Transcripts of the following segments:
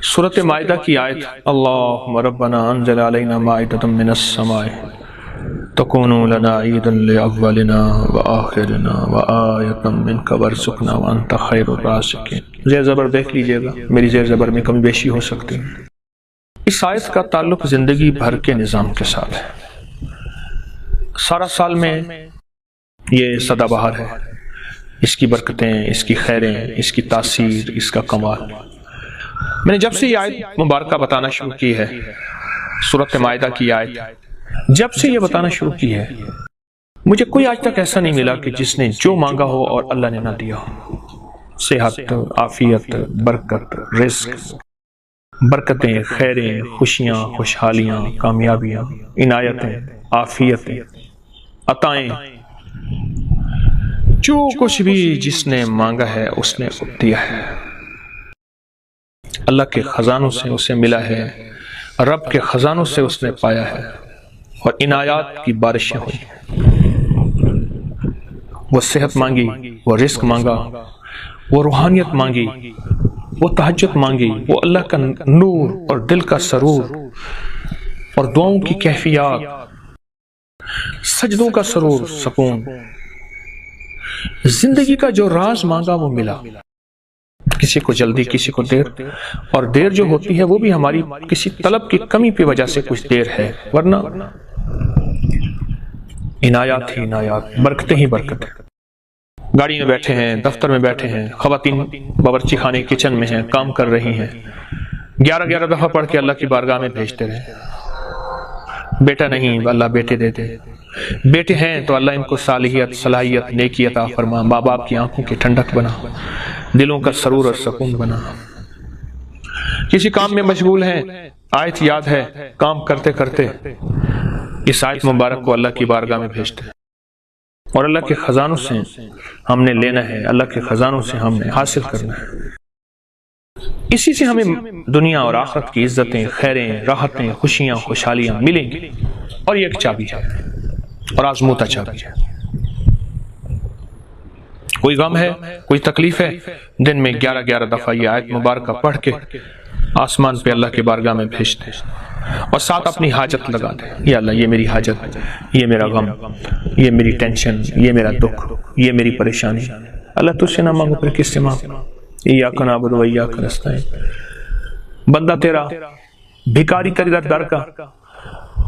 سورۃ مائدہ کی آیت اللہم ربنا انزل علینا مائدۃ من السماء تکون لنا عیدا لاولنا وآخرنا وآیۃ منک وارزقنا وانت خیر الرازقین۔ زیر زبر دیکھ لیجئے گا، میری زیر زبر میں کمی بیشی ہو سکتی ہے۔ اس آیت کا تعلق زندگی بھر کے نظام کے ساتھ ہے۔ سارا سال میں یہ سدا بہار ہے، اس کی برکتیں، اس کی خیریں، اس کی تاثیر، اس کا کمال۔ میں نے جب سے یہ آیت مبارکہ بتانا شروع کی ہے، سورۃ مائدہ کی آیت جب سے یہ بتانا شروع کی ہے، مجھے کوئی آج تک ایسا نہیں ملا کہ جس نے جو مانگا ہو اور اللہ نے نہ دیا ہو۔ صحت، عافیت، برکت، رزق، برکتیں، خیریں، خوشیاں، خوشحالیاں، کامیابیاں، عنایتیں، عافیتیں، عطائیں، جو کچھ بھی جس نے مانگا ہے اس نے دیا ہے۔ اللہ کے خزانوں سے اسے ملا ہے، رب کے خزانوں سے اس نے پایا ہے، اور عنایات کی بارشیں ہوئی۔ وہ صحت مانگی، وہ رزق مانگا، وہ روحانیت مانگی، وہ تہجد مانگی، وہ اللہ کا نور اور دل کا سرور اور دعاؤں کی کیفیات، سجدوں کا سرور، سکون، زندگی کا جو راز مانگا وہ ملا۔ کسی کو جلدی، کسی کو دیر، اور دیر جو ہوتی ہے وہ بھی ہماری کسی طلب کی کمی کی وجہ سے کچھ دیر ہے، ورنہ عنایات ہی عنایات، برکتیں ہی برکتیں۔ گاڑی میں بیٹھے ہیں، دفتر میں بیٹھے ہیں، خواتین باورچی خانے کچن میں ہیں، کام کر رہی ہیں، 11 دفعہ پڑھ کے اللہ کی بارگاہ میں بھیجتے رہے۔ بیٹا نہیں، اللہ بیٹے دیتے، بیٹے ہیں تو اللہ ان کو صلاحیت، نیکی عطا فرما، ماں باپ کی آنکھوں کی ٹھنڈک بنا، دلوں کا سرور اور سکون بنا۔ کسی کام میں مشغول ہیں، آیت یاد ہے، کام کرتے کرتے اس آیت مبارک کو اللہ کی بارگاہ میں بھیجتے ہیں، اور اللہ کے خزانوں سے ہم نے لینا ہے، اللہ کے خزانوں سے ہم نے حاصل کرنا ہے۔ اسی سے ہمیں دنیا اور آخرت کی عزتیں، خیریں، راحتیں، خوشیاں، خوشحالیاں ملیں گی، اور یہ ایک چابی ہے اور آزموتا چابی ہے۔ کوئی غم ہے، کوئی تکلیف ہے، دن میں 11 دفعہ یہ آیت مبارکہ پڑھ کے آسمان پہ اللہ کی بارگاہ میں بھیجتے ہیں، اور ساتھ اپنی حاجت لگا دیں۔ یا اللہ، یہ میری حاجت، یہ میرا غم، یہ میری ٹینشن، یہ میرا دکھ، یہ میری پریشانی، اللہ تجھ سے نہ مانگو پھر کس سے مانگو؟ ایاک نعبد و ایاک نستعین۔ بندہ تیرا، بھکاری تیرے در کا،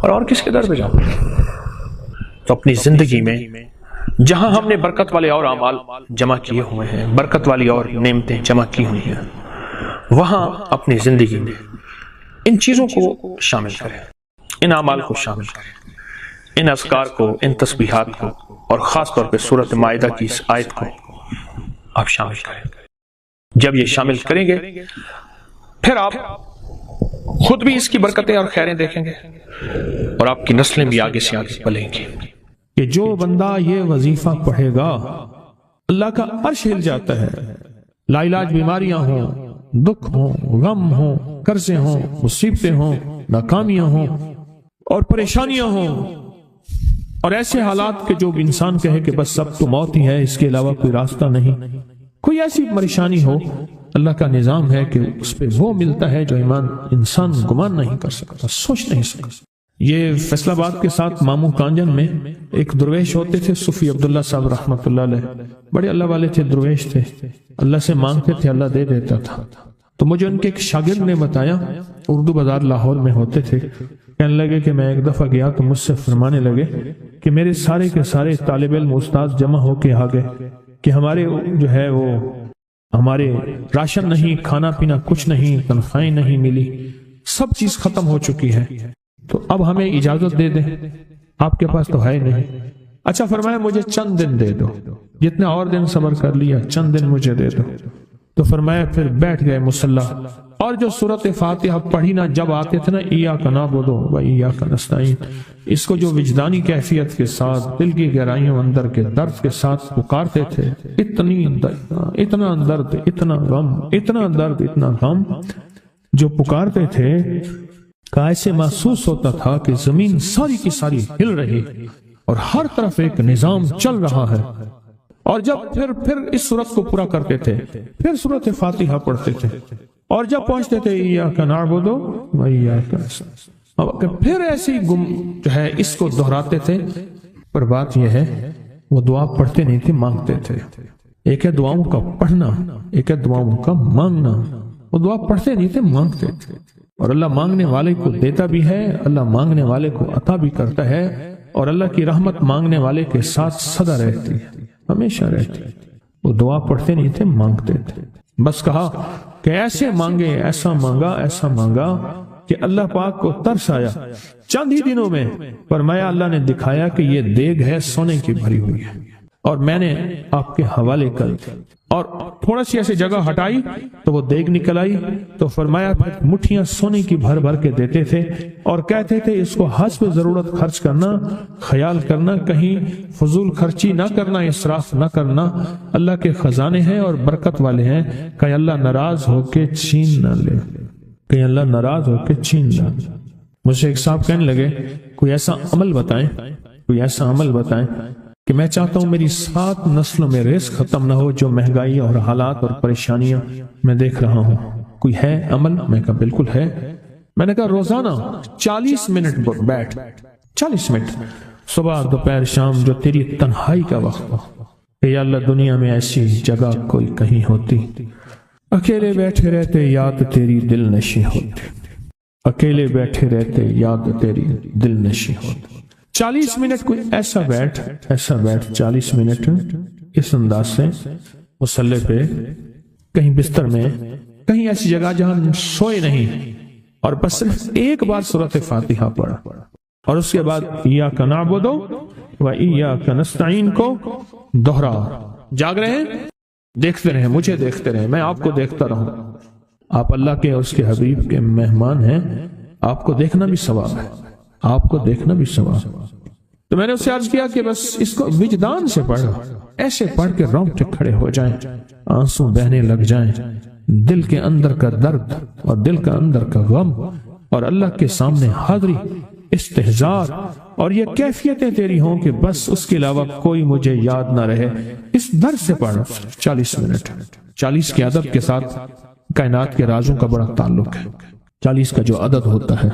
اور کس کے در پہ جاؤں؟ تو اپنی زندگی میں جہاں ہم نے برکت والے اور اعمال جمع کیے ہوئے ہیں، برکت والی اور نعمتیں جمع کی ہوئی ہیں، وہاں اپنی زندگی میں ان چیزوں کو شامل کریں، ان اعمال کو شامل کریں، ان اذکار کو، ان تسبیحات کو، اور خاص طور پہ سورۃ مائدہ کی اس آیت کو آپ شامل کریں۔ جب یہ شامل کریں گے پھر آپ خود بھی اس کی برکتیں اور خیریں دیکھیں گے، اور آپ کی نسلیں بھی آگے سے آگے بڑھیں گی۔ کہ جو بندہ یہ وظیفہ پڑھے گا اللہ کا عرش ہل جاتا ہے، لا علاج بیماریاں ہوں، دکھ ہوں، غم ہوں، قرضے ہوں، مصیبتیں ہوں، ناکامیاں ہوں اور پریشانیاں ہوں، اور ایسے حالات کے جو انسان کہے کہ بس سب تو موت ہی ہے، اس کے علاوہ کوئی راستہ نہیں، کوئی ایسی پریشانی ہو، اللہ کا نظام ہے کہ اس پہ وہ ملتا ہے جو انسان گمان نہیں کر سکتا، سوچ نہیں سکتا۔ یہ فیصل آباد کے ساتھ ماموں کانجن میں ایک درویش ہوتے تھے، صوفی عبداللہ صاحب رحمۃ اللہ علیہ، بڑے اللہ والے تھے، درویش تھے، اللہ سے مانگتے تھے، اللہ دے دیتا تھا۔ تو مجھے ان کے ایک شاگرد نے بتایا، اردو بازار لاہور میں ہوتے تھے، کہنے لگے کہ میں ایک دفعہ گیا تو مجھ سے فرمانے لگے کہ میرے سارے کے سارے طالب علم استاد جمع ہو کے آ گئے کہ ہمارے جو ہے وہ ہمارے راشن نہیں، کھانا پینا کچھ نہیں، تنخواہیں نہیں ملی، سب چیز ختم ہو چکی ہے، تو اب ہمیں اجازت دے دیں، آپ کے پاس تو ہے نہیں۔ اچھا فرمایا مجھے چند دن دے دو، جتنے اور دن صبر کر لیا، چند دن مجھے دے دو۔ تو فرمایا پھر بیٹھ گئے مصلی، اور جو سورۃ فاتحہ پڑھی نا جب آتے تھے نا، ایاک نعبد و ایاک نستعین، اس کو جو وجدانی کیفیت کے ساتھ، دل کی گہرائیوں اندر کے درد کے ساتھ پکارتے تھے، اتنا درد، اتنا غم، اتنا درد، اتنا غم جو پکارتے تھے کہ ایسے محسوس ہوتا تھا کہ زمین ساری کی ساری ہل رہی اور ہر طرف ایک نظام چل رہا ہے۔ اور جب پھر اس سورت کو پورا کرتے تھے، پھر سورت فاتحہ پڑھتے تھے، اور جب پہنچتے تھے ایاک نعبد و ایاک نستعین، پھر ایسے ہی جو ہے اس کو دہراتے تھے۔ پر بات یہ ہے وہ دعا پڑھتے نہیں تھے، مانگتے تھے۔ ایک ہے دعاؤں کا پڑھنا، ایک ہے دعاؤں کا مانگنا۔ وہ دعا پڑھتے نہیں تھے، مانگتے تھے، اور اللہ مانگنے والے کو دیتا بھی ہے، اللہ مانگنے والے کو عطا بھی کرتا ہے، اور اللہ کی رحمت مانگنے والے کے ساتھ سدا رہتی ہے، ہمیشہ رہتی ہے۔ وہ دعا پڑھتے نہیں تھے، مانگتے تھے۔ بس کہا کہ ایسے مانگے، ایسا مانگا، ایسا مانگا کہ اللہ پاک کو ترس آیا۔ چند ہی دنوں میں فرمایا اللہ نے دکھایا کہ یہ دیگ ہے سونے کی بھری ہوئی ہے، اور میں نے آپ کے حوالے کر دی، اور تھوڑا سی ایسی جگہ ہٹائی تو وہ دیگ نکل آئی، تو فرمایا پھر مٹھیاں سونے کی بھر بھر کے دیتے تھے، اور کہتے تھے اس کو حسب ضرورت خرچ کرنا، خیال کرنا، کہیں فضول خرچی نہ کرنا، اسراف نہ کرنا، اللہ کے خزانے ہیں اور برکت والے ہیں، کہیں اللہ ناراض ہو کے چھین نہ لے، کہیں اللہ ناراض ہو کے چھین نہ لے۔ مجھ سے ایک صاحب کہنے لگے کوئی ایسا عمل بتائیں، کوئی ایسا عمل بتائیں کہ میں چاہتا ہوں میری 7 نسلوں میں رزق ختم نہ ہو، جو مہنگائی اور حالات اور پریشانیاں میں دیکھ رہا ہوں، کوئی ہے عمل؟ میں کہا بالکل ہے۔ میں نے کہا روزانہ 40 منٹ بیٹھ، 40 منٹ صبح دوپہر شام، جو تیری تنہائی کا وقت ہو، کہ یا اللہ دنیا میں ایسی جگہ کوئی کہیں ہوتی، اکیلے بیٹھے رہتے یاد تیری دل نشیں ہوتی، اکیلے بیٹھے رہتے یاد تیری دل نشیں ہوتی۔ 40 منٹ کوئی ایسا بیٹھ 40 منٹ اس انداز سے مصلی پہ، کہیں بستر میں، کہیں ایسی جگہ جہاں سوئے نہیں، اور بس صرف ایک بار سورۃ فاتحہ پڑھا، اور اس کے بعد ایاک نعبد و ایاک نستعین کو دوہرا۔ جاگ رہے ہیں، دیکھتے رہیں، مجھے دیکھتے رہیں، میں آپ کو دیکھتا رہوں۔ آپ اللہ کے اور اس کے حبیب کے مہمان ہیں، آپ کو دیکھنا بھی ثواب ہے، آپ کو دیکھنا بھی ثواب۔ تو میں نے اس سے عرض کیا کہ بس اس کو وجدان سے پڑھو، ایسے پڑھ کے رونگٹے کھڑے ہو جائیں، آنسو بہنے لگ جائیں، دل کے اندر کا درد اور دل کا اندر کا غم اور اللہ کے سامنے حاضری، استحضار، اور یہ کیفیتیں تیری ہوں کہ بس اس کے علاوہ کوئی مجھے یاد نہ رہے۔ اس درد سے پڑھو 40 منٹ۔ 40 کے عدد کے ساتھ کائنات کے رازوں کا بڑا تعلق ہے۔ 40 کا جو عدد ہوتا ہے،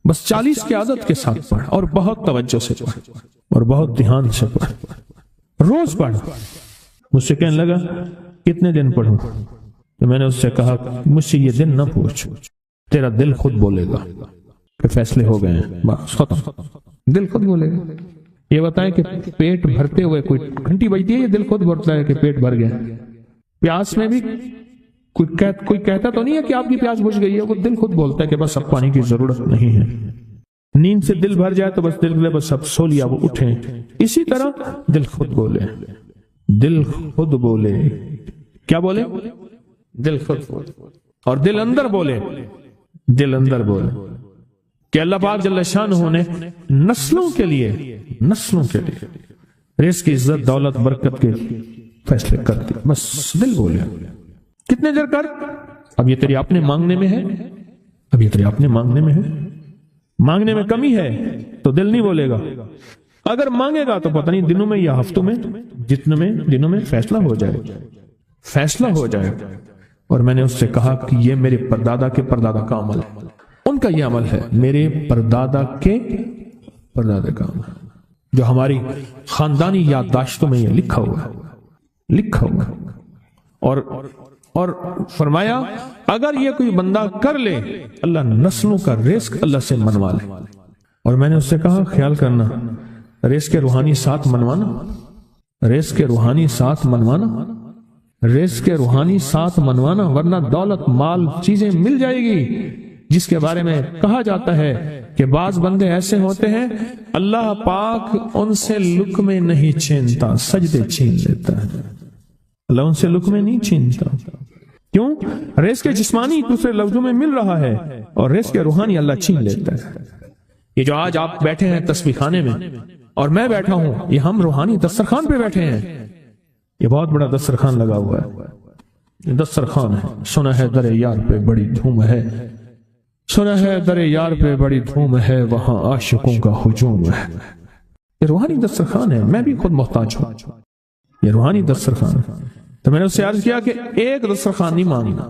بس 40 کے عدد کے ساتھ پڑھ، اور بہت توجہ سے پڑھ، اور بہت دھیان سے پڑھ، روز پڑھ۔ مجھ سے کہنے لگا کتنے دن پڑھوں؟ تو میں نے اس سے کہا مجھ سے یہ دن نہ پوچھ، تیرا دل خود بولے گا کہ فیصلے ہو گئے ہیں، بس ختم، دل خود بولے گا۔ یہ بتائیں کہ پیٹ بھرتے ہوئے کوئی گھنٹی بجتی ہے، یہ دل خود بولتا ہے کہ پیٹ بھر گیا۔ پیاس میں بھی کوئی کہتا تو نہیں ہے کہ آپ کی پیاس بجھ گئی ہے، وہ دل خود بولتا ہے کہ بس اب پانی کی ضرورت نہیں ہے۔ نیند سے دل بھر جائے تو بس دل بس اب سو لیا، وہ اٹھیں۔ اسی طرح دل خود بولے، دل خود بولے، کیا بولے؟ دل خود بولے، اور دل اندر بولے، دل اندر بولے کہ اللہ پاک جل شانہ نے نسلوں کے لیے رزق کی عزت، دولت، برکت کے فیصلے کر دی، بس دل بولے۔ کتنے دیر کر؟ اب یہ تیری اپنے مانگنے میں ہے، اب یہ تیری اپنے مانگنے میں ہے۔ مانگنے میں کمی ہے تو دل نہیں بولے گا، اگر مانگے گا تو پتہ نہیں دنوں میں یا ہفتوں میں، جتنے دنوں میں فیصلہ ہو جائے۔ اور میں نے اس سے کہا کہ یہ میرے پردادا کے پردادا کا عمل ہے، ان کا یہ عمل ہے، میرے پردادا کے پردادا کا عمل، جو ہماری خاندانی یادداشتوں میں یہ لکھا ہوا ہے۔ اور فرمایا اگر یہ کوئی بندہ کر لے، اللہ نسلوں کا رزق اللہ سے منوا لے۔ اور میں نے اس سے کہا خیال کرنا، رزق کے روحانی ساتھ منوانا، رزق کے روحانی ساتھ منوانا، رزق کے روحانی ساتھ منوانا، ورنہ دولت، مال، چیزیں مل جائے گی جس کے بارے میں کہا جاتا ہے کہ بعض بندے ایسے ہوتے ہیں اللہ پاک ان سے لقمے نہیں چھینتا، سجدے چھین لیتا ہے۔ اللہ ان سے لقمے نہیں چھینتا، کیوں؟ رزق جسمانی دوسرے لفظوں میں مل رہا ہے، اور رزق روحانی اللہ چھین لیتا ہے۔ یہ جو آج آپ بیٹھے ہیں تسبیح خانے میں اور میں بیٹھا ہوں، یہ ہم روحانی دسترخوان پہ بیٹھے ہیں۔ یہ بہت بڑا دسترخوان لگا ہوا ہے، یہ دسترخوان ہے۔ سنا ہے در یار پہ بڑی دھوم ہے، سنا ہے در یار پہ بڑی دھوم ہے، وہاں عاشقوں کا ہجوم ہے۔ یہ روحانی دسترخوان ہے، میں بھی خود محتاج ہوں، یہ روحانی دسترخوان ہے۔ تو میں نے اس سے عرض کیا کہ ایک دسترخوان نہیں مانگنا،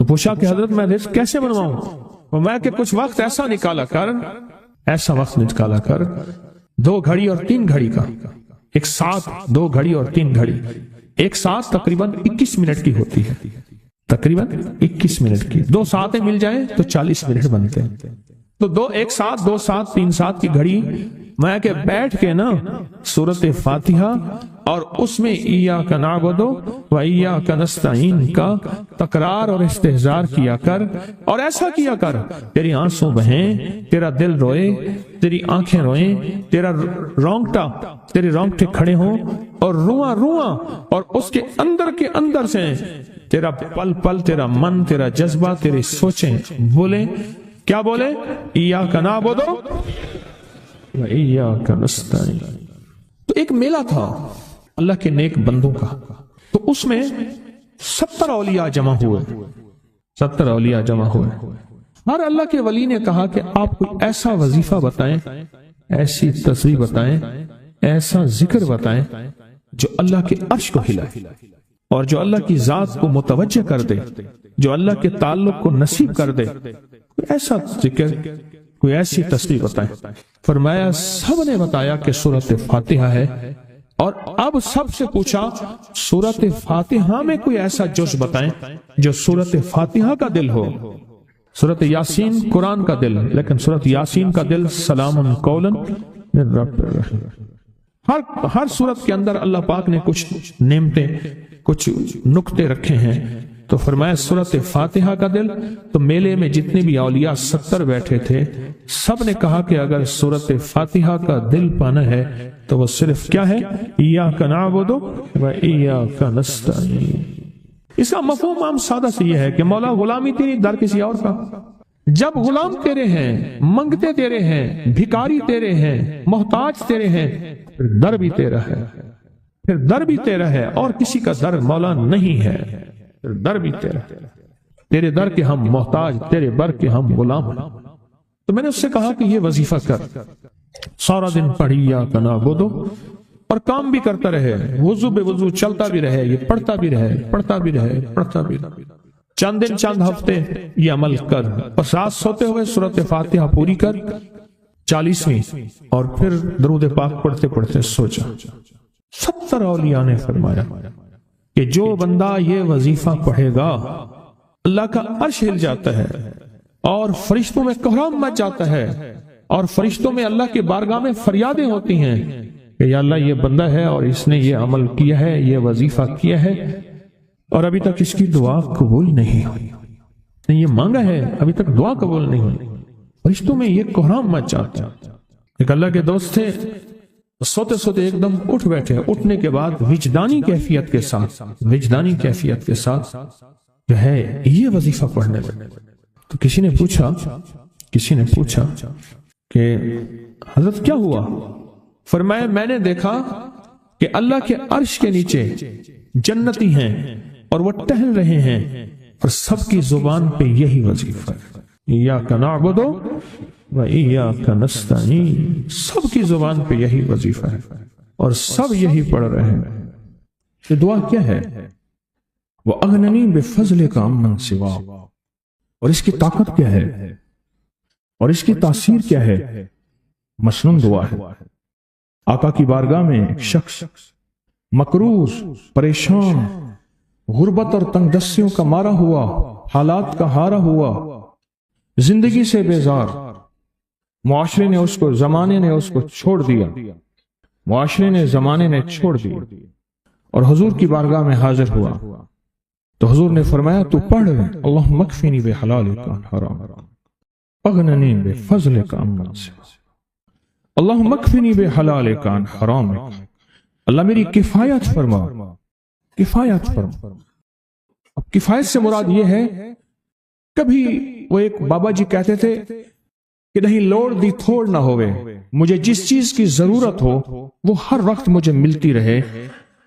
تو پوچھا کہ حضرت میں رزق کیسے بنواؤں؟ فرمایا کہ کچھ وقت ایسا نکالا کر، ایسا وقت نکالا کر 2 گھڑی اور 3 گھڑی کا، ایک ساتھ 2 گھڑی اور 3 گھڑی، ایک ساتھ تقریباً 21 منٹ کی ہوتی ہے، تقریباً 21 منٹ کی، 2 ساعتیں مل جائیں تو 40 منٹ بنتے ہیں، تو ایک ساتھ 2 ساتھ 3 ساتھ کی گھڑی میں کہ بیٹھ کے نا سورت فاتحہ اور اس میں ایاک نعبد و ایاک نستعین کا تکرار اور استحضار کیا کر، اور ایسا کیا کر تیری آنسوں بہیں، تیرا دل روئے، تیری آنکھیں روئیں، تیرے رونگٹے کھڑے ہوں اور رواں رواں، اور اس کے اندر سے تیرا پل پل، تیرا من، تیرا جذبہ، تیری سوچیں بولیں، کیا بولے؟ ایاک نعبد و ایاک نستعین۔ تو ایک میلہ تھا اللہ کے نیک بندوں کا، تو اس میں 70 اولیاء جمع ہوئے، 70 اولیاء جمع ہوئے۔ ہر اللہ کے ولی نے کہا کہ آپ کوئی ایسا وظیفہ بتائیں، ایسی تسبیح بتائیں، ایسا ذکر بتائیں جو اللہ کے عرش کو ہلائے اور جو اللہ کی ذات کو متوجہ کر دے، جو اللہ کے تعلق کو نصیب کر دے، کوئی ایسا ذکر، کوئی ایسی تسبیح بتائیں۔ فرمایا سب نے بتایا کہ سورۃ فاتحہ ہے، اور اب سب سے پوچھا سورۃ فاتحہ میں کوئی ایسا جز بتائیں جو سورۃ فاتحہ کا دل ہو۔ سورۃ یاسین قرآن کا دل، لیکن سورۃ یاسین کا دل سلام قولا من رب الرحیم۔ ہر سورت کے اندر اللہ پاک نے کچھ نعمتیں، کچھ نکتے رکھے ہیں، تو فرمایا سورۃ فاتحہ کا دل۔ تو میلے میں جتنے بھی اولیاء 70 بیٹھے تھے، سب نے کہا کہ اگر سورۃ فاتحہ کا دل پانا ہے تو وہ صرف کیا ہے؟ ایاک نعبد و ایاک نستعین۔ اس کا مفہوم عام سادہ سے یہ ہے کہ مولا غلامی تیری، در کسی اور کا۔ جب غلام تیرے ہیں، منگتے تیرے ہیں، بھکاری تیرے ہیں، محتاج تیرے ہیں، پھر در بھی تیرا ہے، پھر در بھی تیرا ہے، اور کسی کا در مولا نہیں ہے، پھر در بھی تیرا ہے۔ تیرے در کے ہم محتاج، تیرے بر کے ہم غلام ہیں۔ تو میں نے اس سے کہا کہ یہ وظیفہ کر، سارا دن پڑھی ایاک نعبد، اور کام بھی کرتا رہے، وضو بے وضو چلتا بھی رہے، یہ پڑھتا بھی رہے، پڑھتا بھی رہے، پڑھتا بھی رہے، چند دن چند ہفتے یہ عمل کر، اور رات سوتے ہوئے سورۃ فاتحہ پوری کر 40ویں، اور پھر درود پاک پڑھتے پڑھتے سو جا۔ 70 اولیاء نے فرمایا کہ جو بندہ یہ وظیفہ پڑھے گا اللہ کا عرش ہل جاتا ہے، اور فرشتوں میں کوہرام مچ جاتا ہے، اور فرشتوں میں اللہ کی بارگاہ میں فریادیں ہوتی ہیں کہ یا اللہ یہ بندہ ہے اور اس نے یہ عمل کیا ہے، یہ وظیفہ کیا ہے، اور ابھی تک اس کی دعا قبول نہیں ہوئی، یہ مانگا ہے ابھی تک دعا قبول نہیں ہوئی۔ فرشتوں میں یہ کوہرام مچ جاتا ہے۔ ایک اللہ کے دوست تھے، سوتے سوتے ایک دم اٹھ بیٹھے، اٹھنے کے بعد وجدانی کیفیت کے ساتھ جو ہے یہ وظیفہ پڑھنے لگے۔ تو کسی نے پوچھا کہ حضرت کیا ہوا؟ فرمایا میں نے دیکھا کہ اللہ کے عرش کے نیچے جنتی ہیں اور وہ ٹہل رہے ہیں، اور سب کی زبان پہ یہی وظیفہ ہے، ایاک نعبد و ایاک نستعین، سب کی زبان پہ یہی وظیفہ ہے اور سب یہی پڑھ رہے ہیں۔ یہ دعا کیا ہے؟ وَأَغْنَنِي بِفَضْلِكَ عَمَّنْ سِوَاكَ، اور اس کی طاقت کیا ہے اور اس کی تاثیر کیا ہے؟ مسنون دعا ہے۔ آقا کی بارگاہ میں ایک شخص مقروض، پریشان، غربت اور تنگ دستیوں کا مارا ہوا، حالات کا ہارا ہوا، زندگی سے بیزار، معاشرے نے اس کو، زمانے نے اس کو چھوڑ دیا، زمانے نے چھوڑ دیا، اور حضور کی بارگاہ میں حاضر ہوا، تو حضور نے فرمایا تو پڑھ اللہم اکفنی بحلالک عن حرام، اغننی بفضلک عمن سواک، اللہم اکفنی بحلالک عن حرام، اللہ میری کفایت فرما۔ اب کفایت سے مراد یہ ہے، کبھی وہ ایک بابا جی کہتے تھے کہ نہیں لوڑ دی تھوڑ نہ ہوئے، مجھے جس چیز کی ضرورت ہو وہ ہر وقت مجھے ملتی رہے،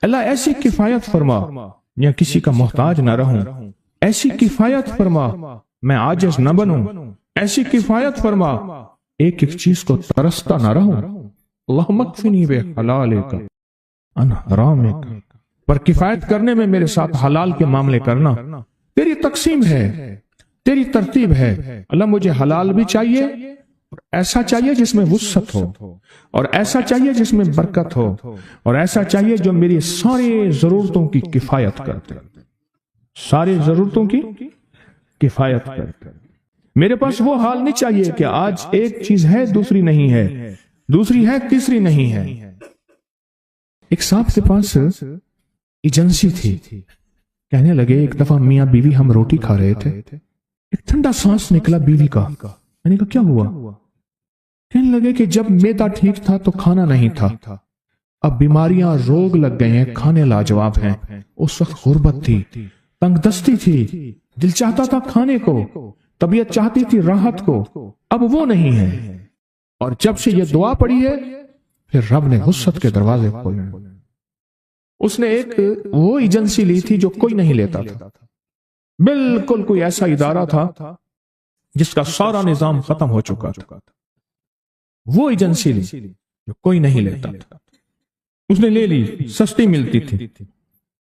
اللہ ایسی کفایت فرما، یا کسی کا محتاج نہ رہوں، ایسی کفایت فرما، میں عاجز نہ بنوں، ایسی کفایت فرما، ایک ایک چیز کو ترستا نہ رہوں، اللہم اکفنی بحلالک عن حرامک، پر کفایت کرنے میں میرے ساتھ حلال کے معاملے کرنا، تیری تقسیم ہے، تیری ترتیب ہے۔ اللہ مجھے حلال بھی چاہیے، اور ایسا چاہیے جس میں وسعت ہو، اور ایسا چاہیے جس میں برکت ہو، اور ایسا چاہیے جو میری ساری ضرورتوں کی کفایت کرتے، ساری ضرورتوں کی کفایت کرتے۔ میرے پاس وہ حال نہیں چاہیے کہ آج ایک چیز ہے دوسری نہیں ہے، دوسری ہے تیسری نہیں ہے۔ ایک صاحب کے پاس ایجنسی تھی، کہنے لگے ایک دفعہ میاں بیوی ہم روٹی کھا رہے تھے، ایک ٹھنڈا سانس نکلا بیوی کا۔ میں نے کہا کیا ہوا؟ کہنے لگے کہ جب میدا ٹھیک تھا تو کھانا نہیں تھا، اب بیماریاں روگ لگ گئے ہیں، کھانے لاجواب ہیں۔ اس وقت غربت تھی، تنگ دستی تھی، دل چاہتا تھا کھانے کو، طبیعت چاہتی تھی راحت کو، اب وہ نہیں ہے۔ اور جب سے یہ دعا پڑی ہے پھر رب نے وسعت کے دروازے کھولے۔ اس نے ایک وہ ایجنسی لی تھی جو کوئی نہیں لیتا تھا، بالکل کوئی ایسا ادارہ تھا جس کا سارا نظام ختم ہو چکا تھا، وہ ایجنسی لی جو کوئی نہیں لیتا تھا۔ اس نے لے لی، سستی ملتی تھی،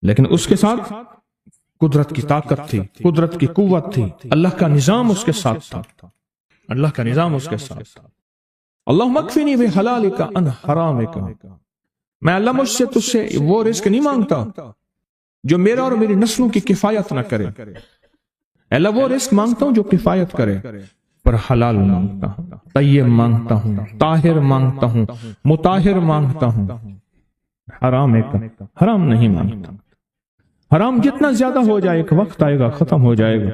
لیکن اس کے ساتھ قدرت کی طاقت تھی، قدرت کی قوت تھی، اللہ کا نظام اس کے ساتھ تھا، اللہ کا نظام اس کے ساتھ تھا۔ اللہم اکفنی بحلالک عن حرامک، میں اللہ مجھ سے تجھ سے وہ رزق نہیں مانگتا جو میرا اور میری نسلوں کی کفایت نہ کرے، اللہ وہ رزق مانگتا ہوں جو کفایت کرے، پر حلال مانگتا ہوں، طیب مانگتا ہوں، طاہر مانگتا ہوں، مطہر مانگتا ہوں، حرام نہیں مانگتا۔ حرام جتنا زیادہ ہو جائے ایک وقت آئے گا ختم ہو جائے گا،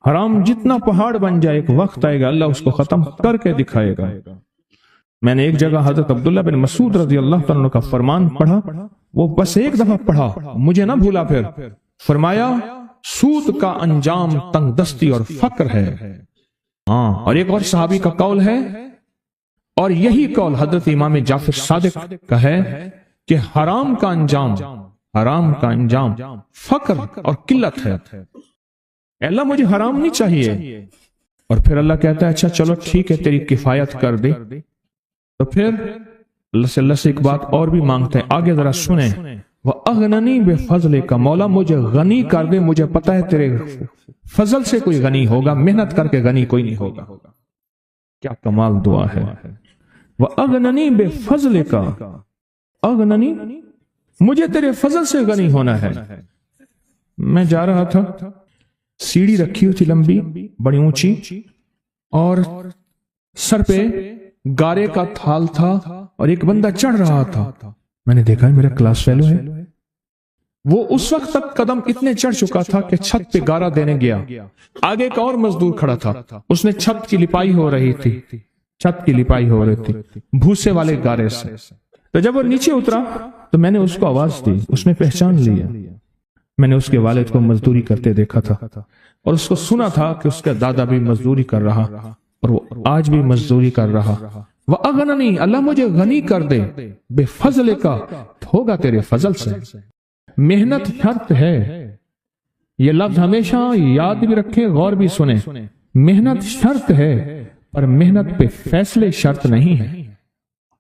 حرام جتنا پہاڑ بن جائے ایک وقت آئے گا اللہ اس کو ختم کر کے دکھائے گا۔ میں نے ایک جگہ حضرت عبداللہ بن مسعود رضی اللہ تعالیٰ کا فرمان پڑھا، وہ بس ایک دفعہ پڑھا، مجھے نہ بھولا، پھر فرمایا سود کا انجام تنگ دستی اور فقر ہے۔ ہاں، اور ایک اور صحابی کا قول ہے، اور یہی قول حضرت امام جعفر صادق کا ہے کہ حرام کا انجام فقر اور قلت ہے۔ اللہ مجھے حرام نہیں چاہیے، اور پھر اللہ کہتا ہے اچھا چلو ٹھیک ہے تیری کفایت کر دی، تو پھر اللہ سے ایک بات اور بھی مانگتے ہیں، آگے ذرا سنیں، وَأَغْنَنِي بِفَضْلِكَ، مولا مجھے غنی کر دے، مجھے پتا ہے تیرے فضل سے کوئی غنی ہوگا، محنت کر کے غنی کوئی نہیں ہوگا۔ کیا کمال دعا ہے، وَأَغْنَنِي بِفَضْلِكَ، اغننی، مجھے تیرے فضل سے غنی ہونا ہے۔ میں جا رہا تھا، سیڑھی رکھی ہوئی تھی لمبی بڑی اونچی، اور سر پہ گارے کا تھال تھا، اور ایک بندہ چڑھ رہا تھا۔ میں نے دیکھا میرا کلاس فیلو ہے، وہ اس وقت تک قدم اتنے چڑھ چکا تھا کہ چھت پہ گارا دینے گیا، آگے ایک اور مزدور کھڑا تھا، اس نے چھت کی لپائی ہو رہی تھی، چھت کی لپائی ہو رہی تھی بھوسے والے گارے سے۔ تو جب وہ نیچے اترا تو میں نے اس کو آواز دی، اس نے پہچان لیا، میں نے اس کے والد کو مزدوری کرتے دیکھا تھا، اور اس کو سنا تھا کہ اس کا دادا بھی مزدوری کر رہا، اور وہ آج بھی مزدوری کر رہا۔ وَأَغْنَنِي، اللہ مجھے غنی کر دے، بے فضل کا، ہوگا تیرے فضل سے۔ محنت شرط ہے، یہ لفظ ہمیشہ یاد بھی رکھیں، غور بھی سنیں، محنت شرط ہے، پر محنت پہ فیصلے شرط نہیں ہے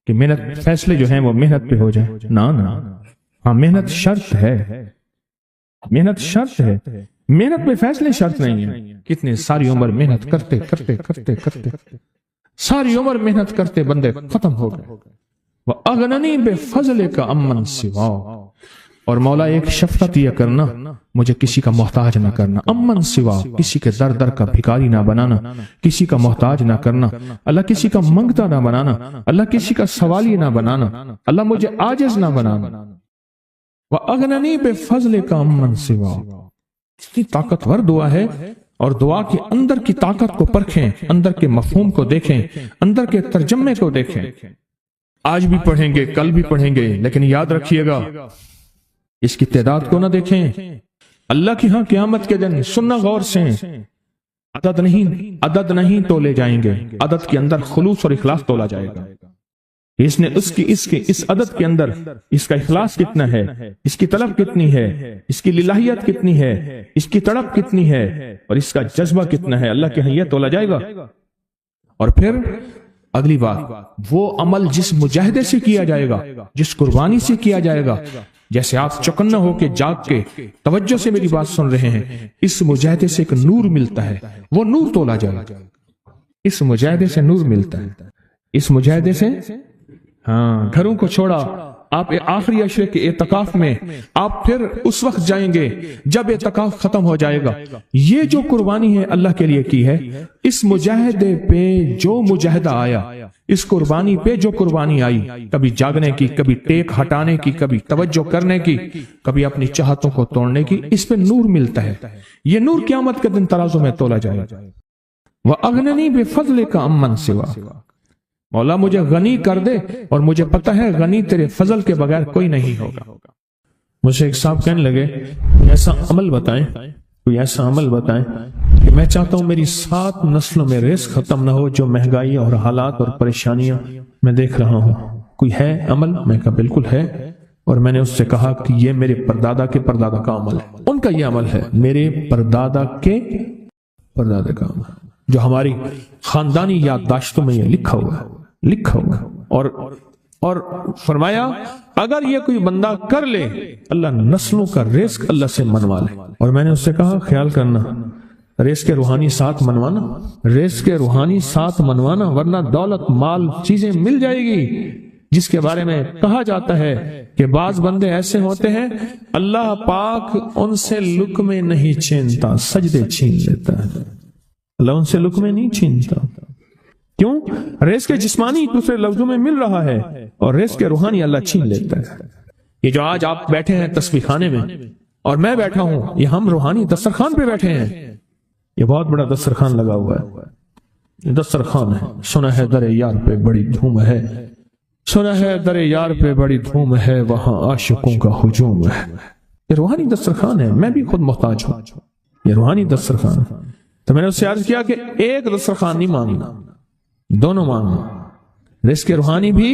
کہ محنت فیصلے جو ہیں وہ محنت پہ ہو جائیں، نہ ہاں محنت شرط ہے، محنت شرط ہے، محنت پہ فیصلے شرط نہیں ہے۔ کتنے ساری عمر محنت کرتے کرتے کرتے کرتے ساری عمر محنت کرتے بندے ختم ہو گئے۔ وَأَغْنَنِي بِفَضْلِكَ عَمَّنْ سِوَاكَ، اور مولا ایک شفقت یہ کرنا، مجھے کسی کا محتاج نہ کرنا، امن سوا، کسی کے در در کا بھکاری نہ بنانا، کسی کا محتاج نہ کرنا، اللہ کسی کا منگتا نہ بنانا، اللہ کسی کا سوالی نہ بنانا، اللہ مجھے عاجز نہ بنانا۔ وَأَغْنَنِي بِفَضْلِكَ عَمَّنْ سِوَاكَ، اتنی طاقتور دعا ہے، اور دعا کے اندر کی طاقت کو پرکھیں، اندر کے مفہوم کو دیکھیں، اندر کے ترجمے کو دیکھیں۔ آج بھی پڑھیں گے، کل بھی پڑھیں گے، لیکن یاد رکھیے گا اس کی تعداد کو نہ دیکھیں، اللہ کی ہاں قیامت کے دن سننا غور سے، عدد نہیں تولے جائیں گے، عدد کے اندر خلوص اور اخلاص تولا جائے گا۔ اس نے اس عدد کے اندر اس کا اخلاص کتنا ہے، اس کی طلب کتنی ہے، اس کی للہیت کتنی ہے، اس کی تڑپ کتنی ہے، اور اس کا جذبہ کتنا ہے، اللہ کے ہاں یہ تولا جائے گا۔ اور پھر اگلی بات، وہ عمل جس مجاہدے سے کیا جائے گا، جس قربانی سے کیا جائے گا، جیسے آپ چوکنا ہو کے جاگ کے توجہ سے میری بات سن رہے ہیں، اس مجاہدے سے ایک نور ملتا ہے، وہ نور تولا جائے، اس مجاہدے سے نور ملتا ہے، اس مجاہدے سے گھروں کو چھوڑا، آپ آخری عشرے کے اعتکاف میں آپ پھر اس وقت جائیں گے جب اعتکاف ختم ہو جائے گا۔ یہ جو قربانی ہے اللہ کے لیے کی ہے، اس مجاہدے پہ جو مجاہدہ آیا، اس قربانی پہ جو قربانی آئی، کبھی جاگنے کی، کبھی ٹیک ہٹانے کی، کبھی توجہ کرنے کی، کبھی اپنی چاہتوں کو توڑنے کی، اس پہ نور ملتا ہے۔ یہ نور قیامت کے دن ترازو میں تولا جائے گا۔ وَأَغْنَنِي بِفَضْلِكَ عَمَّنْ سِوَاكَ، مولا مجھے غنی کر دے، اور مجھے پتہ ہے غنی تیرے فضل کے بغیر کوئی نہیں ہوگا۔ مجھے ایک صاحب کہنے لگے ایسا عمل بتائیں، کوئی ایسا عمل بتائیں کہ میں چاہتا ہوں میری 7 نسلوں میں رزق ختم نہ ہو، جو مہنگائی اور حالات اور پریشانیاں میں دیکھ رہا ہوں، کوئی ہے عمل؟ میں کہا بالکل ہے، اور میں نے اس سے کہا کہ یہ میرے پردادا کے پردادا کا عمل ہے، ان کا یہ عمل ہے، میرے پردادا کے پردادا کا عمل، جو ہماری خاندانی یادداشتوں میں یہ لکھا ہوا اور فرمایا اگر یہ کوئی بندہ کر لے، اللہ نسلوں کا رزق اللہ سے منوا لے۔ اور میں نے اس سے کہا خیال کرنا، رزق کے روحانی ساتھ منوانا، رزق کے روحانی ساتھ منوانا، ورنہ دولت مال چیزیں مل جائے گی جس کے بارے میں کہا جاتا ہے کہ بعض بندے ایسے ہوتے ہیں اللہ پاک ان سے لقمے نہیں چھینتا، سجدے چھین لیتا ہے، اللہ ان سے لقمے نہیں چھینتا۔ کیوں؟ رزق جسمانی دوسرے لفظوں میں مل رہا ہے، اور رزق روحانی اللہ چھین لیتا ہے۔ یہ جو آج آپ بیٹھے ہیں تسبیح خانے میں اور میں بیٹھا ہوں، یہ ہم روحانی دسترخوان پہ بیٹھے ہیں، یہ بہت بڑا دسترخوان لگا ہوا ہے، یہ دسترخوان ہے۔ سنا ہے در یار پہ بڑی دھوم ہے، سنا ہے در یار پہ بڑی دھوم ہے، وہاں عاشقوں کا ہجوم ہے۔ یہ روحانی دسترخوان ہے، میں بھی خود محتاج ہوں، یہ روحانی دسترخوان ہے۔ تو میں نے اس سے عرض کیا کہ ایک دسترخوان نہیں مانگنا، دونوں مانگنا، رزق روحانی بھی،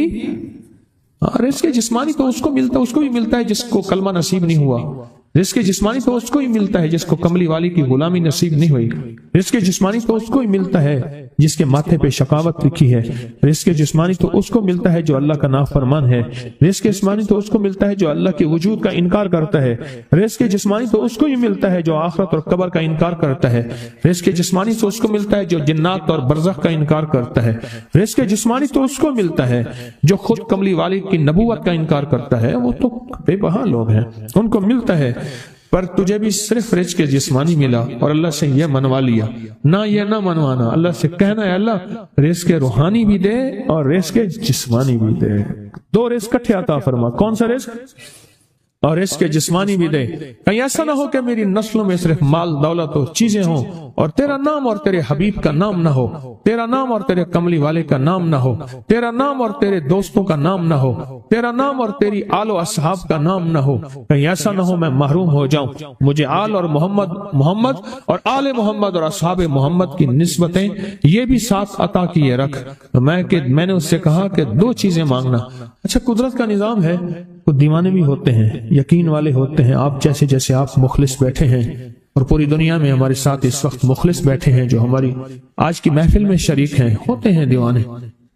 رزق جسمانی تو اس کو ملتا ہے، اس کو بھی ملتا ہے جس کو کلمہ نصیب نہیں ہوا، رزق جسمانی تو اس کو ہی ملتا ہے جس کو کملی والی کی غلامی نصیب نہیں ہوئی، رزق جسمانی تو اس کو ہی ملتا ہے جس کے ماتھے پہ شقاوت لکھی ہے، رزق جسمانی تو اس کو ملتا ہے جو اللہ کا نافرمان ہے، رزق جسمانی تو اس کو ملتا ہے جو اللہ کے وجود کا انکار کرتا ہے، رزق جسمانی تو اس کو ہی ملتا ہے جو آخرت اور قبر کا انکار کرتا ہے، رزق جسمانی تو اس کو ملتا ہے جو جنات اور برزخ کا انکار کرتا ہے، رزق جسمانی تو اس کو ملتا ہے جو خود کملی والی کی نبوت کا انکار کرتا ہے، وہ تو بے بہا لوگ ہیں، ان کو ملتا ہے۔ پر تجھے بھی صرف رزق جسمانی ملا اور اللہ سے یہ منوا لیا، نہ یہ نہ منوانا، اللہ سے کہنا ہے اللہ رزق روحانی بھی دے اور رزق جسمانی بھی دے، 2 رزق کٹھے عطا فرما، کون سا رزق؟ اور رزق جسمانی بھی دے۔ کہیں ایسا نہ ہو کہ میری نسلوں میں صرف مال دولت اور چیزیں ہوں اور تیرا نام اور تیرے حبیب کا نام نہ ہو، تیرا نام اور تیرے کملی والے کا نام نہ ہو، تیرا نام اور تیرے دوستوں کا نام نہ ہو، تیرا نام اور تیری آل و اصحاب کا نام نہ ہو، کہیں ایسا نہ ہو میں محروم ہو جاؤں۔ مجھے آل اور محمد اور آل محمد اور اصحاب محمد کی نسبتیں یہ بھی ساتھ عطا کیے رکھ۔ میں نے اس سے کہا کہ 2 چیزیں مانگنا۔ اچھا قدرت کا نظام ہے، کچھ دیوانے بھی ہوتے ہیں، یقین والے ہوتے ہیں، آپ جیسے آپ مخلص بیٹھے ہیں، اور پوری دنیا میں ہمارے ساتھ اس وقت مخلص بیٹھے ہیں جو ہماری آج کی محفل میں شریک ہیں، ہوتے ہیں دیوانے۔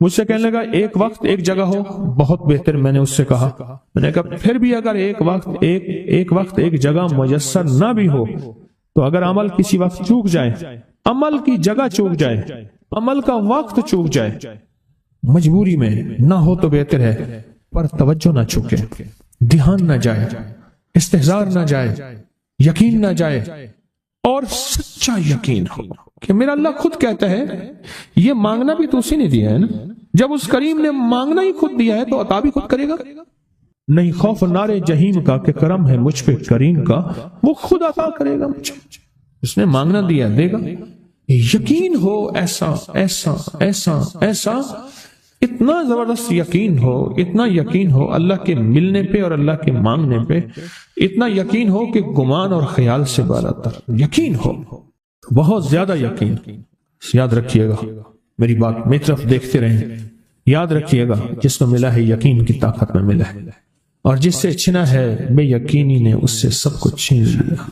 مجھ سے کہنے لگا ایک وقت ایک جگہ ہو، بہت بہتر۔ میں نے اس سے کہا، میں نے کہا پھر بھی اگر ایک وقت ایک جگہ میسر نہ بھی ہو تو اگر عمل کسی وقت چوک جائے، عمل کی جگہ چوک جائے، عمل کا وقت چوک جائے، مجبوری میں نہ ہو تو بہتر ہے، پر توجہ نہ چوکے، دھیان نہ جائے، استحضار نہ جائے، یقین نہ جائے، اور سچا یقین ہو کہ میرا اللہ خود کہتا ہے یہ مانگنا بھی تو اسی نے دیا ہے نا، جب اس کریم نے مانگنا ہی خود دیا ہے تو عطا بھی خود کرے گا۔ نہیں خوف نار جہیم کا کہ کرم ہے مجھ پہ کریم کا، وہ خود عطا کرے گا مجھے، اس نے مانگنا دیا دے گا۔ یقین ہو ایسا ایسا ایسا ایسا، اتنا زبردست یقین ہو، اتنا یقین ہو اللہ کے ملنے پہ اور اللہ کے مانگنے پہ، اتنا یقین ہو کہ گمان اور خیال سے بالاتر یقین ہو، بہت زیادہ یقین۔ یاد رکھیے گا میری بات، میری طرف دیکھتے رہیں، یاد رکھیے گا جس کو ملا ہے یقین کی طاقت میں ملا ہے، اور جس سے چھنا ہے بے یقینی نے اس سے سب کچھ چھین لیا،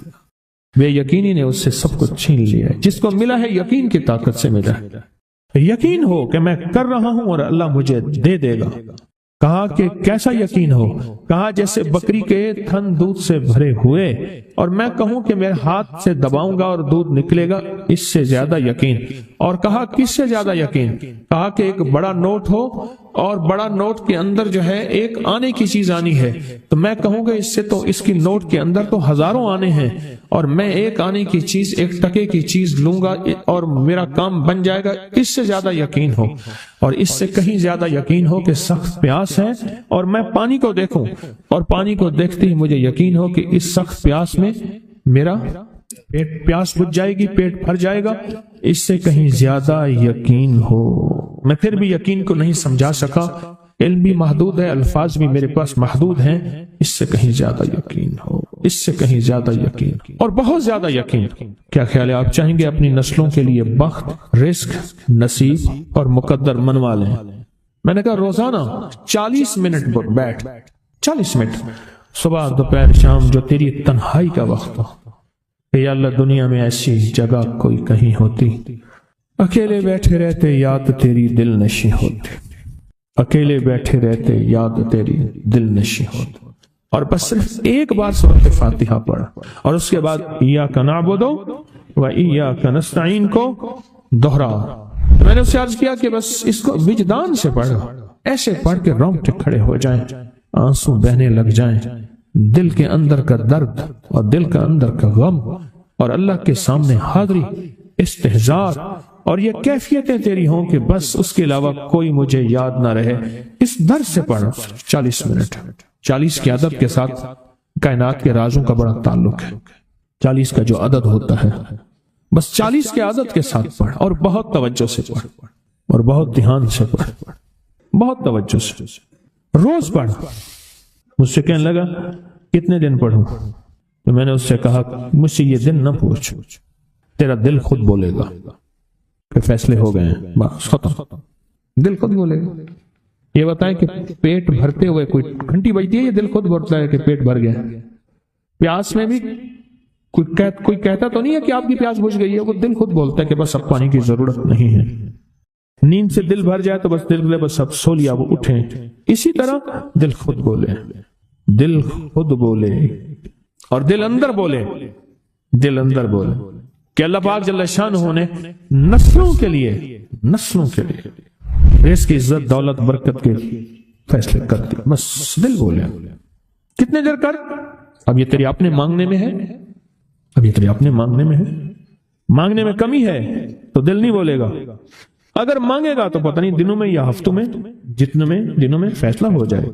بے یقینی نے اس سے سب کچھ چھین لیا ہے، جس کو ملا ہے یقین کی طاقت سے ملا ہے۔ یقین ہو کہ میں کر رہا ہوں اور اللہ مجھے دے دے گا، کہا کہ کیسا یقین ہو؟ کہا جیسے بکری کے تھن دودھ سے بھرے ہوئے اور میں کہوں کہ میرے ہاتھ سے دباؤں گا اور دودھ نکلے گا، اس سے زیادہ یقین۔ اور کہا کس سے زیادہ یقین؟ کہا کہ ایک بڑا نوٹ ہو اور بڑا نوٹ کے اندر جو ہے ایک آنے کی چیز آنی ہے، تو میں کہوں گا اس سے تو اس کی نوٹ کے اندر تو ہزاروں آنے ہیں، اور میں ایک آنے کی چیز، ایک ٹکے کی چیز لوں گا اور میرا کام بن جائے گا، اس سے زیادہ یقین ہو۔ اور اس سے کہیں زیادہ یقین ہو کہ سخت پیاس ہے اور میں پانی کو دیکھوں اور پانی کو دیکھتے ہی مجھے یقین ہو کہ اس سخت پیاس میں میرا پیاس بجھ جائے گی، پیٹ بھر جائے گا، اس سے کہیں زیادہ یقین ہو۔ میں پھر بھی یقین کو نہیں سمجھا سکا، علم بھی محدود ہے، الفاظ بھی میرے پاس محدود ہیں، اس سے کہیں زیادہ یقین ہو، اس سے کہیں زیادہ یقین اور بہت زیادہ یقین۔ کیا خیال ہے؟ آپ چاہیں گے اپنی نسلوں کے لیے بخت، رزق، نصیب اور مقدر منوا لیں؟ میں نے کہا روزانہ 40 منٹ بیٹھ، 40 منٹ صبح دوپہر شام، جو تیری تنہائی کا وقت ہو، کہ یا اللہ دنیا میں ایسی جگہ کوئی کہیں ہوتی، اکیلے بیٹھے رہتے یاد تیری دل نشیں ہوتی، اکیلے بیٹھے رہتے یاد تیری دل نشیں ہوتی، اور بس صرف ایک بار سورۃ فاتحہ پڑھا اور اس کے بعد ایاک نعبد و ایاک نستعین کو دوہرا۔ میں نے اس سے عرض کیا کہ بس اس کو وجدان سے پڑھو، ایسے پڑھ کے رونگٹے کھڑے ہو جائیں، آنسو بہنے لگ جائیں، دل کے اندر کا درد اور دل کا اندر کا غم اور اللہ کے سامنے حاضری، استحضار، اور یہ کیفیتیں تیری ہوں کہ بس اس کے علاوہ کوئی مجھے یاد نہ رہے۔ اس درد سے پڑھو 40 منٹ۔ 40 کے عدد کے ساتھ کائنات کے رازوں کا بڑا تعلق ہے۔ 40 کا جو عدد ہوتا ہے، بس 40 کے عدد کے ساتھ پڑھ، اور بہت توجہ سے پڑھ اور بہت دھیان سے پڑھ، بہت توجہ سے روز پڑھ۔ مجھ سے کہنے لگا کتنے دن پڑھوں؟ تو میں نے اس سے کہا مجھ سے یہ دن نہ پوچھ، تیرا دل خود بولے گا کہ فیصلے ہو گئے ہیں، بس ختم، دل خود بولے گا۔ یہ بتائیں کہ پیٹ بھرتے ہوئے کوئی گھنٹی بجتی ہے، یہ دل خود بولتا ہے کہ پیٹ بھر گیا۔ پیاس میں بھی کوئی کہتا تو نہیں ہے کہ آپ کی پیاس بجھ گئی ہے، وہ دل خود بولتا ہے کہ بس اب پانی کی ضرورت نہیں ہے۔ نیند سے دل بھر جائے تو بس دل بولے بس اب سو لیا، وہ اٹھیں۔ اسی طرح دل خود بولے، دل خود بولے اور دل اندر بولے، دل اندر بولے کہ اللہ پاک جل شانہ نے نسلوں کے لیے رزق کی عزت، دولت، برکت کے فیصلے کر دی، بس دل بولے۔ کتنے دیر کر؟ اب یہ تیری اپنے مانگنے میں ہے، اب یہ تیری اپنے مانگنے میں ہے۔ مانگنے میں کمی ہے تو دل نہیں بولے گا، اگر مانگے گا تو پتہ نہیں دنوں میں یا ہفتوں میں، جتنے میں دنوں میں فیصلہ ہو جائے۔